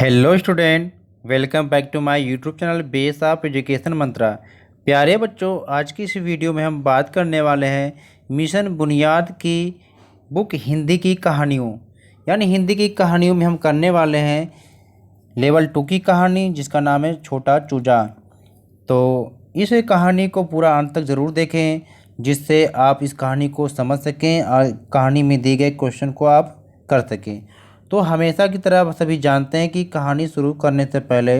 Hello student, welcome back to my YouTube channel base of education Mantra. प्यारे बच्चों, आज की इस वीडियो में हम बात करने वाले हैं मिशन बुनियाद की बुक हिंदी की कहानियों। यानी हिंदी की कहानियों में हम करने वाले हैं लेवल 2 की कहानी, जिसका नाम है छोटा चूजा। तो इस कहानी को पूरा अंत तक ज़रूर देखें, जिससे आप इस कहानी को समझ सकें और कहानी में दिए गए क्वेश्चन को आप कर सकें। तो हमेशा की तरह सभी जानते हैं कि कहानी शुरू करने से पहले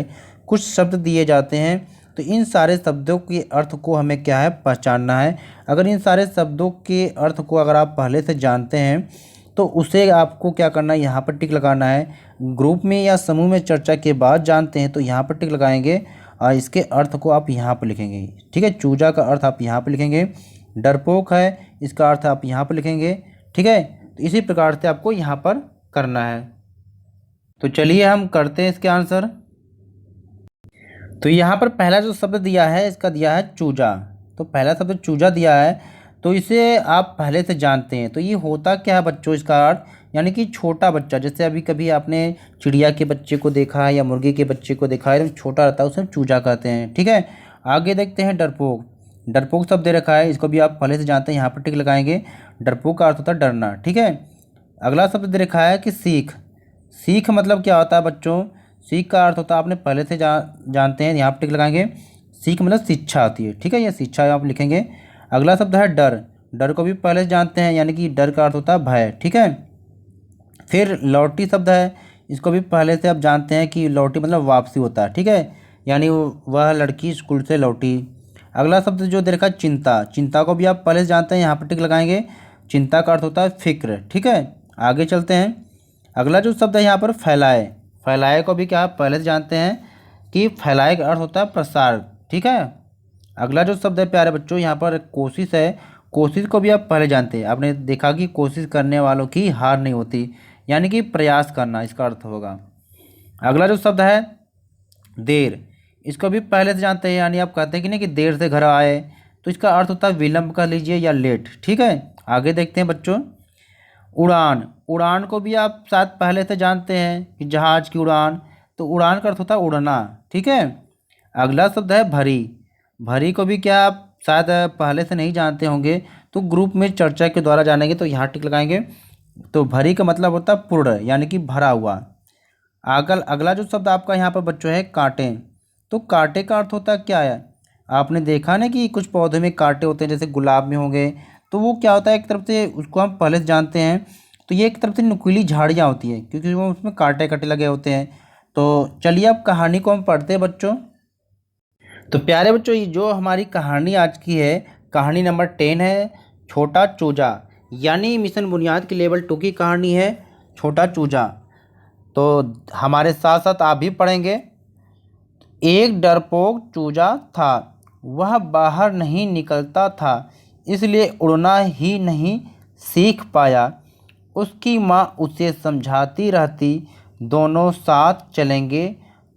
कुछ शब्द दिए जाते हैं। तो इन सारे शब्दों के अर्थ को हमें क्या है, पहचानना है। अगर इन सारे शब्दों के अर्थ को अगर आप पहले से जानते हैं तो उसे आपको क्या करना है, यहाँ पर टिक लगाना है। ग्रुप में या समूह में चर्चा के बाद जानते हैं तो यहाँ पर टिक लगाएंगे और इसके अर्थ को आप यहाँ पर लिखेंगे। ठीक है, चूजा का अर्थ आप यहाँ पर लिखेंगे। डरपोक है, इसका अर्थ आप यहाँ पर लिखेंगे। ठीक है, तो इसी प्रकार से आपको यहाँ पर करना है। तो चलिए हम करते हैं इसके आंसर। तो यहाँ पर पहला जो शब्द दिया है, इसका दिया है चूजा। तो पहला शब्द चूजा दिया है, तो इसे आप पहले से जानते हैं। तो ये होता क्या है बच्चों, इसका अर्थ यानी कि छोटा बच्चा। जैसे अभी कभी आपने चिड़िया के बच्चे को देखा है या मुर्गी के बच्चे को देखा है, एकदम छोटा रहता है, उसे चूजा कहते हैं। ठीक है, आगे देखते हैं डरपोक। डरपोक शब्द दे रखा है, इसको भी आप पहले से जानते हैं, यहाँ पर टिक लगाएंगे। डरपोक का अर्थ होता है डरना। ठीक है, अगला शब्द दे रखा है कि सीख। सीख मतलब क्या होता है बच्चों, सीख का अर्थ होता है आपने पहले से जानते हैं, यहाँ पर टिक लगाएंगे। सीख मतलब शिक्षा आती है। ठीक है, ये शिक्षा आप लिखेंगे। अगला शब्द है डर। डर को भी पहले से जानते हैं, यानी कि डर का अर्थ होता है भय। ठीक है, फिर लौटी शब्द है, इसको भी पहले से आप जानते हैं कि लौटी मतलब वापसी होता है। ठीक है, यानी वह लड़की स्कूल से लौटी। अगला शब्द जो दे रखा है चिंता। चिंता को भी आप पहले से जानते हैं, यहाँ पर टिक लगाएंगे। चिंता का अर्थ होता है फिक्र। ठीक है, आगे चलते हैं। अगला जो शब्द है यहाँ पर फैलाए। फैलाए को भी क्या आप पहले से जानते हैं कि फैलाए का अर्थ होता है प्रसार। ठीक है, अगला जो शब्द है प्यारे बच्चों, यहाँ पर कोशिश है। कोशिश को भी आप पहले जानते हैं, आपने देखा कि कोशिश करने वालों की हार नहीं होती, यानी कि प्रयास करना इसका अर्थ होगा। अगला जो शब्द है देर, इसको भी पहले से जानते हैं, यानी आप कहते हैं कि नहीं कि देर से घर आए, तो इसका अर्थ होता है विलंब कर लीजिए या लेट। ठीक है, आगे देखते हैं बच्चों। उड़ान। उड़ान को भी आप शायद पहले से जानते हैं कि जहाज़ की उड़ान, तो उड़ान का अर्थ होता है उड़ना। ठीक है, अगला शब्द है भरी। भरी को भी क्या आप शायद पहले से नहीं जानते होंगे, तो ग्रुप में चर्चा के द्वारा जानेंगे, तो यहाँ टिक लगाएंगे। तो भरी का मतलब होता है पूर्ण, यानी कि भरा हुआ। अगला जो शब्द आपका यहाँ पर बच्चों है कांटे। तो कांटे का अर्थ होता है क्या है, आपने देखा ना कि कुछ पौधे में कांटे होते हैं, जैसे गुलाब में होंगे, तो वो क्या होता है, एक तरफ से उसको हम पहले से जानते हैं, तो ये एक तरफ से नुकीली झाड़ियाँ होती हैं, क्योंकि वो उसमें कांटे कटे लगे होते हैं। तो चलिए अब कहानी को हम पढ़ते हैं बच्चों। तो प्यारे बच्चों, ये जो हमारी कहानी आज की है, कहानी नंबर 10 है छोटा चूजा। यानी मिशन बुनियाद की लेवल 2 की कहानी है छोटा चूजा। तो हमारे साथ साथ आप भी पढ़ेंगे। एक डरपोक चूजा था, वह बाहर नहीं निकलता था, इसलिए उड़ना ही नहीं सीख पाया। उसकी माँ उसे समझाती रहती, दोनों साथ चलेंगे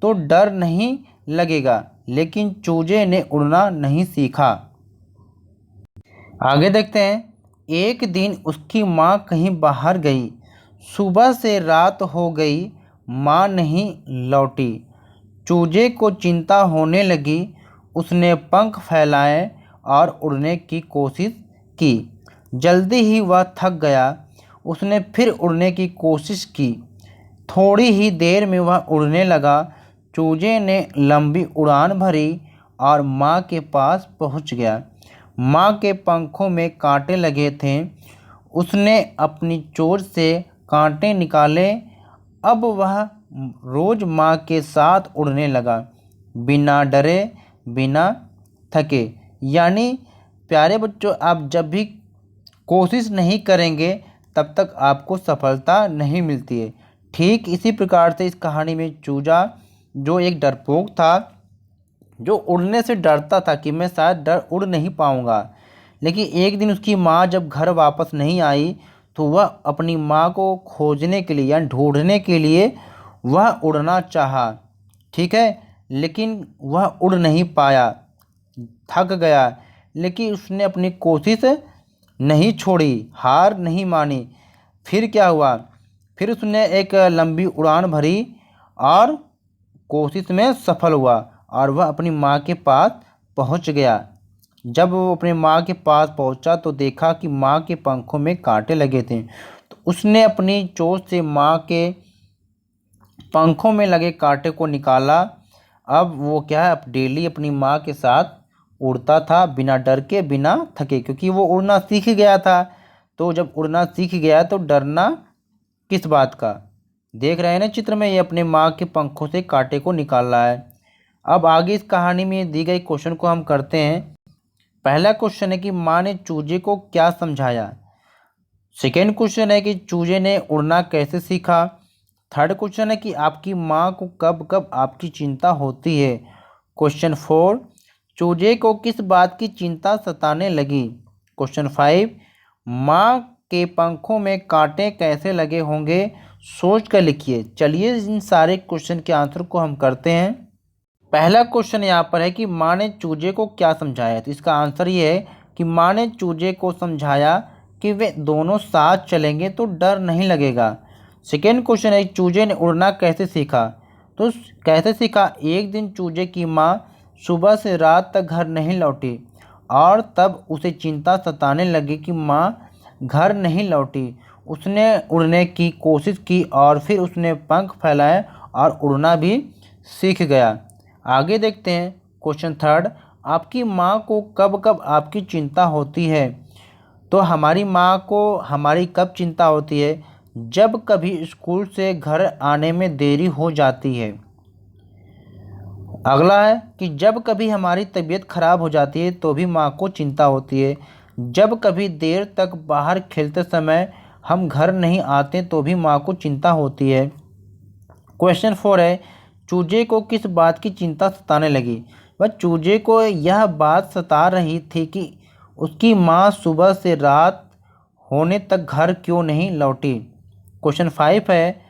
तो डर नहीं लगेगा, लेकिन चूजे ने उड़ना नहीं सीखा। आगे देखते हैं। एक दिन उसकी माँ कहीं बाहर गई, सुबह से रात हो गई, माँ नहीं लौटी। चूजे को चिंता होने लगी, उसने पंख फैलाए और उड़ने की कोशिश की। जल्दी ही वह थक गया, उसने फिर उड़ने की कोशिश की। थोड़ी ही देर में वह उड़ने लगा। चूजे ने लंबी उड़ान भरी और माँ के पास पहुँच गया। माँ के पंखों में कांटे लगे थे, उसने अपनी चोंच से कांटे निकाले। अब वह रोज़ माँ के साथ उड़ने लगा, बिना डरे बिना थके। यानी प्यारे बच्चों, आप जब भी कोशिश नहीं करेंगे तब तक आपको सफलता नहीं मिलती है। ठीक इसी प्रकार से इस कहानी में चूजा जो एक डरपोक था, जो उड़ने से डरता था कि मैं शायद उड़ नहीं पाऊँगा, लेकिन एक दिन उसकी माँ जब घर वापस नहीं आई तो वह अपनी माँ को खोजने के लिए या ढूंढने के लिए वह उड़ना चाहा। ठीक है, लेकिन वह उड़ नहीं पाया, थक गया, लेकिन उसने अपनी कोशिश नहीं छोड़ी, हार नहीं मानी। फिर क्या हुआ, फिर उसने एक लंबी उड़ान भरी और कोशिश में सफल हुआ और वह अपनी माँ के पास पहुंच गया। जब वो अपनी माँ के पास पहुंचा तो देखा कि माँ के पंखों में कांटे लगे थे। तो उसने अपनी चोंच से माँ के पंखों में लगे कांटे को निकाला। अब वो क्या है, अब डेली अपनी माँ के साथ उड़ता था, बिना डर के बिना थके, क्योंकि वो उड़ना सीख गया था। तो जब उड़ना सीख गया तो डरना किस बात का। देख रहे हैं ना चित्र में, ये अपने माँ के पंखों से कांटे को निकाल रहा है। अब आगे इस कहानी में दी गई क्वेश्चन को हम करते हैं। पहला क्वेश्चन है कि माँ ने चूजे को क्या समझाया। सेकेंड क्वेश्चन है कि चूजे ने उड़ना कैसे सीखा। थर्ड क्वेश्चन है कि आपकी माँ को कब कब आपकी चिंता होती है। क्वेश्चन 4, चूजे को किस बात की चिंता सताने लगी। क्वेश्चन 5, माँ के पंखों में कांटे कैसे लगे होंगे, सोच कर लिखिए। चलिए इन सारे क्वेश्चन के आंसर को हम करते हैं। पहला क्वेश्चन यहाँ पर है कि माँ ने चूजे को क्या समझाया। तो इसका आंसर ये है कि माँ ने चूजे को समझाया कि वे दोनों साथ चलेंगे तो डर नहीं लगेगा। सेकेंड क्वेश्चन है चूजे ने उड़ना कैसे सीखा। तो कैसे सीखा, एक दिन चूजे की माँ सुबह से रात तक घर नहीं लौटी और तब उसे चिंता सताने लगी कि माँ घर नहीं लौटी। उसने उड़ने की कोशिश की और फिर उसने पंख फैलाए और उड़ना भी सीख गया। आगे देखते हैं क्वेश्चन 3, आपकी माँ को कब कब आपकी चिंता होती है। तो हमारी माँ को हमारी कब चिंता होती है, जब कभी स्कूल से घर आने में देरी हो जाती है। अगला है कि जब कभी हमारी तबीयत खराब हो जाती है तो भी माँ को चिंता होती है। जब कभी देर तक बाहर खेलते समय हम घर नहीं आते तो भी माँ को चिंता होती है। क्वेश्चन 4 है चूजे को किस बात की चिंता सताने लगी। वह चूजे को यह बात सता रही थी कि उसकी माँ सुबह से रात होने तक घर क्यों नहीं लौटी। क्वेश्चन 5 है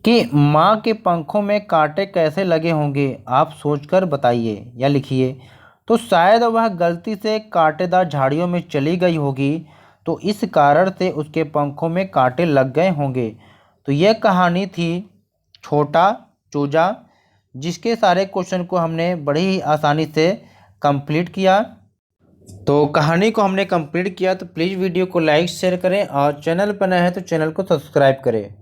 कि माँ के पंखों में कांटे कैसे लगे होंगे, आप सोचकर बताइए या लिखिए। तो शायद वह गलती से कांटेदार झाड़ियों में चली गई होगी, तो इस कारण से उसके पंखों में कांटे लग गए होंगे। तो यह कहानी थी छोटा चूजा, जिसके सारे क्वेश्चन को हमने बड़ी ही आसानी से कंप्लीट किया। तो कहानी को हमने कंप्लीट किया, तो प्लीज़ वीडियो को लाइक शेयर करें और चैनल पर नए हैं तो चैनल को सब्सक्राइब करें।